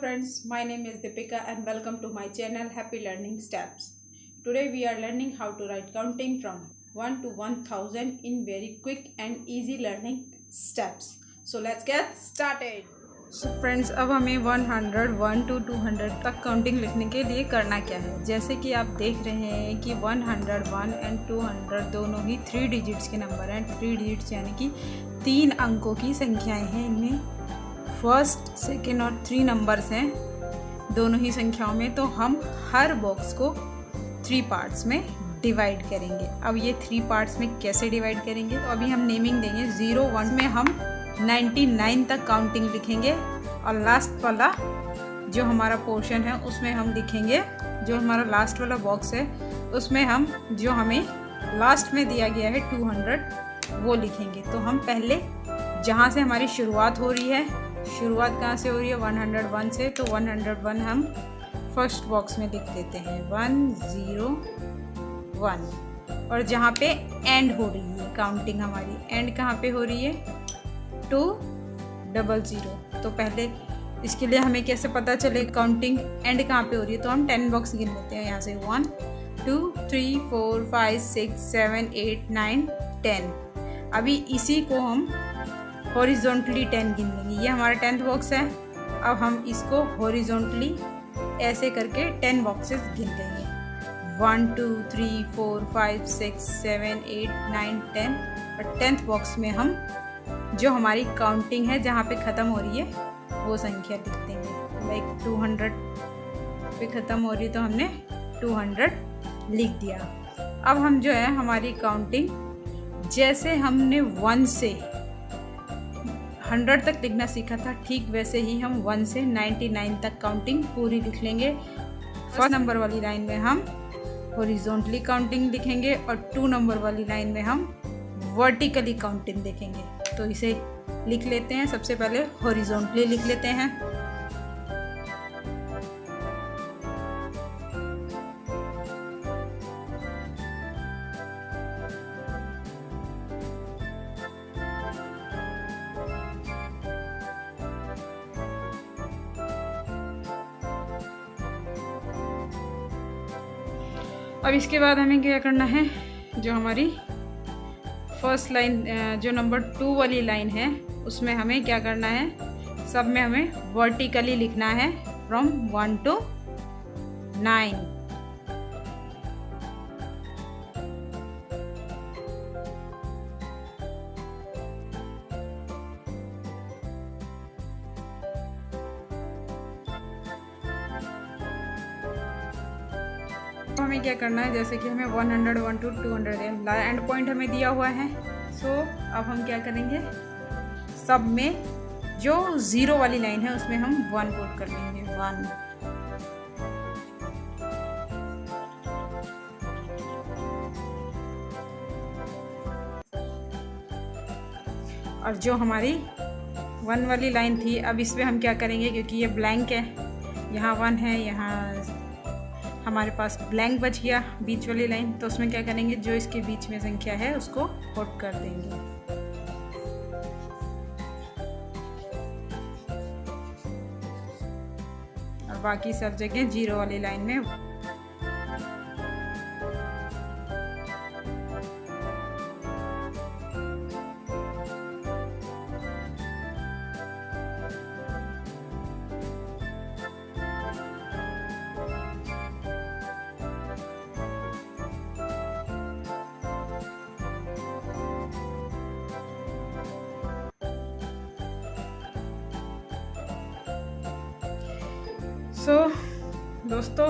friends, my name is Deepika and welcome to my channel Happy Learning Steps. Today we are learning how to write counting from 1 to 1000 in very quick and easy learning steps. So let's get started. So friends, अब हमें 101 to 200 तक counting लिखने के लिए करना क्या है। जैसे कि आप देख रहे हैं कि 101 एंड 200 दोनों ही 3 डिजिट्स के नंबर हैं। 3 डिजिट्स यानी कि 3 अंकों की संख्याएं हैं। इनमें फर्स्ट, सेकेंड और 3 नंबर्स हैं दोनों ही संख्याओं में। तो हम हर बॉक्स को 3 पार्ट्स में डिवाइड करेंगे। अब ये 3 पार्ट्स में कैसे डिवाइड करेंगे, तो अभी हम नेमिंग देंगे। 0 1 में हम 99 तक काउंटिंग लिखेंगे और लास्ट वाला जो हमारा पोर्शन है उसमें हम लिखेंगे, जो हमारा लास्ट वाला बॉक्स है उसमें हम जो हमें लास्ट में दिया गया है 200 वो लिखेंगे। तो हम पहले जहाँ से हमारी शुरुआत हो रही है, शुरुआत कहाँ से हो रही है 101 से, तो 101 हम फर्स्ट बॉक्स में लिख देते हैं 101। और जहाँ पे एंड हो रही है काउंटिंग हमारी, एंड कहाँ पे हो रही है 200। तो पहले इसके लिए हमें कैसे पता चले काउंटिंग एंड कहाँ पे हो रही है, तो हम 10 बॉक्स गिन लेते हैं यहाँ से 1 2 3 4 5 6 7 8 9 10। अभी इसी को हम हॉरिजॉन्टली 10 गिन लेंगे। ये हमारा 10th बॉक्स है। अब हम इसको हॉरिजॉन्टली ऐसे करके 10 बॉक्सेस गिन लेंगे 1 2 3 4 5 6 7 8 9 10। और 10th बॉक्स में हम जो हमारी काउंटिंग है जहाँ पे ख़त्म हो रही है वो संख्या लिख देंगे। लाइक 200 पे ख़त्म हो रही है तो हमने 200 लिख दिया। अब हम जो है हमारी काउंटिंग जैसे हमने 1 से 100 तक लिखना सीखा था, ठीक वैसे ही हम 1 से 99 तक काउंटिंग पूरी लिख लेंगे। फर्स्ट नंबर वाली लाइन में हम हॉरिजॉन्टली काउंटिंग लिखेंगे और 2 नंबर वाली लाइन में हम वर्टिकली काउंटिंग लिखेंगे। तो इसे लिख लेते हैं। सबसे पहले हॉरिजॉन्टली लिख लेते हैं। अब इसके बाद हमें क्या करना है, जो हमारी फर्स्ट लाइन जो नंबर 2 वाली लाइन है उसमें हमें क्या करना है, सब में हमें वर्टिकली लिखना है फ्रॉम 1 to 9। हमें क्या करना है, जैसे कि हमें 101 to 200 एंड पॉइंट हमें दिया हुआ है। सो अब हम क्या करेंगे, सब में जो 0 वाली लाइन है उसमें हम 1 पुट कर लेंगे 1। और जो हमारी 1 वाली लाइन थी, अब इसमें हम क्या करेंगे, क्योंकि ये ब्लैंक है, यहाँ 1 है, यहाँ हमारे पास ब्लैंक बच गया बीच वाली लाइन। तो उसमें क्या करेंगे, जो इसके बीच में संख्या है उसको पुट कर देंगे। और बाकी सब जगह 0 वाली लाइन में दोस्तों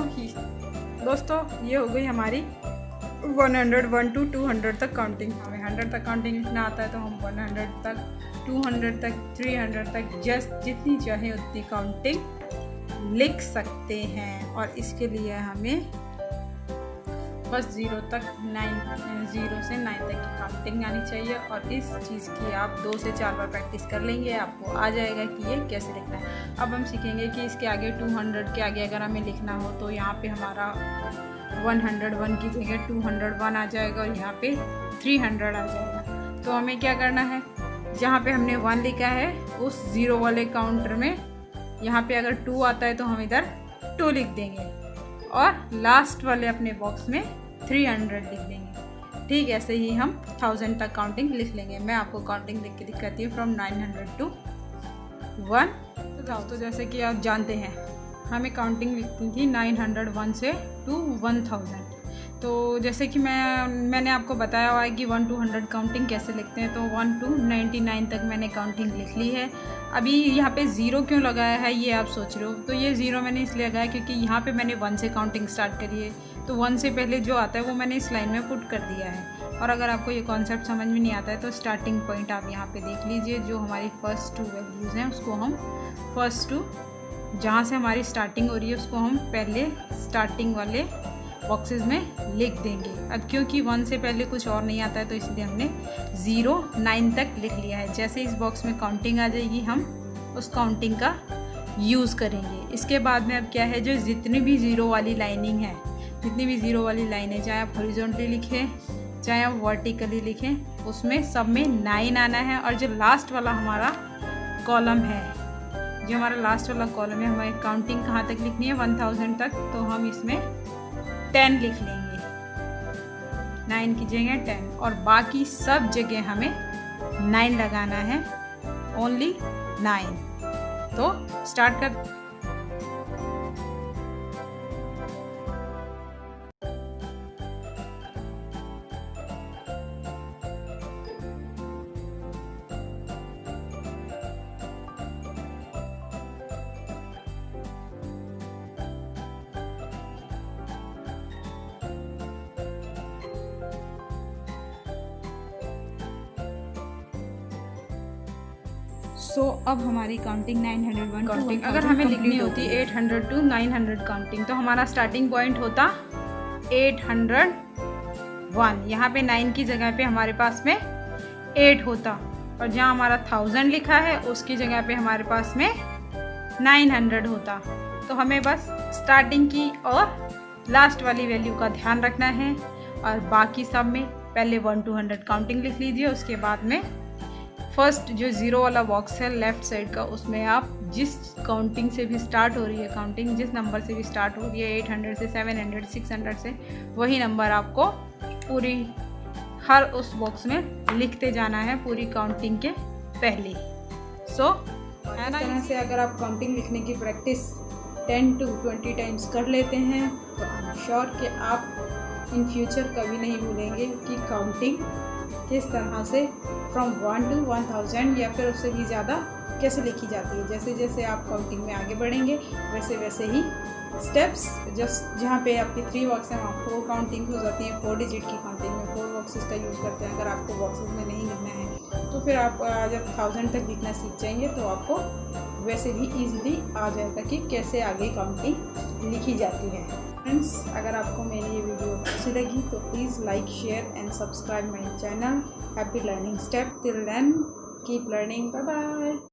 ये हो गई हमारी 101 to 200 तक काउंटिंग। हमें 100 तक काउंटिंग लिखना आता है तो हम 100 तक, 200 तक, 300 तक जस्ट जितनी चाहे उतनी काउंटिंग लिख सकते हैं। और इसके लिए हमें बस 0 से 9 तक की काउंटिंग आनी चाहिए। और इस चीज़ की आप 2 से 4 बार प्रैक्टिस कर लेंगे, आपको आ जाएगा कि ये कैसे लिखना है। अब हम सीखेंगे कि इसके आगे 200 के आगे अगर हमें लिखना हो तो यहाँ पे हमारा 101 की जगह 201 आ जाएगा और यहाँ पे 300 आ जाएगा। तो हमें क्या करना है, जहाँ पे हमने 1 लिखा है उस 0 वाले काउंटर में यहाँ पे अगर 2 आता है तो हम इधर 2 लिख देंगे और लास्ट वाले अपने बॉक्स में 300 लिख देंगे। ठीक, ऐसे ही हम 1000 तक काउंटिंग लिख लेंगे। मैं आपको काउंटिंग लिख के दिखाती हूँ फ्रॉम 900 टू 1। तो जैसे कि आप जानते हैं हमें काउंटिंग लिखनी थी 901 से टू 1000। तो जैसे कि मैंने आपको बताया हुआ है कि 1 to 100 काउंटिंग कैसे लिखते हैं, तो 1 to 99 तक मैंने काउंटिंग लिख ली है। अभी यहाँ पे 0 क्यों लगाया है ये आप सोच रहे हो, तो ये 0 मैंने इसलिए लगाया क्योंकि यहाँ पे मैंने 1 से काउंटिंग स्टार्ट करी है, तो 1 से पहले जो आता है वो मैंने इस लाइन में पुट कर दिया है। और अगर आपको ये कॉन्सेप्ट समझ में नहीं आता है तो स्टार्टिंग पॉइंट आप यहाँ पर देख लीजिए, जो हमारी फर्स्ट 2 वैल्यूज़ हैं उसको हम फर्स्ट 2 जहाँ से हमारी स्टार्टिंग हो रही है उसको हम पहले स्टार्टिंग वाले बॉक्सेस में लिख देंगे। अब क्योंकि 1 से पहले कुछ और नहीं आता है तो इसलिए हमने 0 9 तक लिख लिया है। जैसे इस बॉक्स में काउंटिंग आ जाएगी हम उस काउंटिंग का यूज़ करेंगे। इसके बाद में अब क्या है, जो जितनी भी 0 वाली लाइनिंग है, जितनी भी 0 वाली लाइन है, चाहे आप हॉरिजॉन्टली लिखें चाहे आप वर्टिकली लिखें, उसमें सब में 9 आना है। और जो लास्ट वाला हमारा कॉलम है, जो हमारा लास्ट वाला कॉलम है, हमारी काउंटिंग कहाँ तक लिखनी है 1000 तक, तो हम इसमें 10 लिख लेंगे, 9 की जगह 10, और बाकी सब जगह हमें 9 लगाना है, ओनली 9। तो स्टार्ट कर अब हमारी काउंटिंग 901 काउंटिंग अगर हमें लिखनी होती 800 टू 900 काउंटिंग, तो हमारा स्टार्टिंग पॉइंट होता 801। यहाँ पे 9 की जगह पे हमारे पास में 8 होता, और जहाँ हमारा 1000 लिखा है उसकी जगह पे हमारे पास में 900 होता। तो हमें बस स्टार्टिंग की और लास्ट वाली वैल्यू का ध्यान रखना है, और बाकी सब में पहले 1 to 100 काउंटिंग लिख लीजिए। उसके बाद में फर्स्ट जो 0 वाला बॉक्स है लेफ़्ट साइड का, उसमें आप जिस काउंटिंग से भी स्टार्ट हो रही है, काउंटिंग जिस नंबर से भी स्टार्ट हो रही है, 800 से 700 600 से, वही नंबर आपको पूरी हर उस बॉक्स में लिखते जाना है पूरी काउंटिंग के पहले। है ना, इस तरह से अगर आप काउंटिंग लिखने की प्रैक्टिस 10 to 20 टाइम्स कर लेते हैं तो आई एम श्योर कि आप इन फ्यूचर कभी नहीं भूलेंगे कि काउंटिंग किस तरह से फ्रॉम 1 to 1000 या फिर उससे भी ज़्यादा कैसे लिखी जाती है। जैसे जैसे आप काउंटिंग में आगे बढ़ेंगे वैसे वैसे ही स्टेप्स, जहाँ पे आपकी 3 बॉक्स हैं वहाँ 4 काउंटिंग हो जाती है। 4 डिजिट की काउंटिंग में 4 बॉक्सेस का यूज़ करते हैं। अगर आपको बॉक्सेस में नहीं लिखना है तो फिर आप जब 1000 तक लिखना सीख जाएंगे तो आपको वैसे भी ईजिली आ जाएगा कि कैसे आगे काउंटिंग लिखी जाती है। फ्रेंड्स, अगर आपको मेरी ये वीडियो अच्छी लगी तो please like share and subscribe my channel happy learning step. Till then keep learning, bye bye.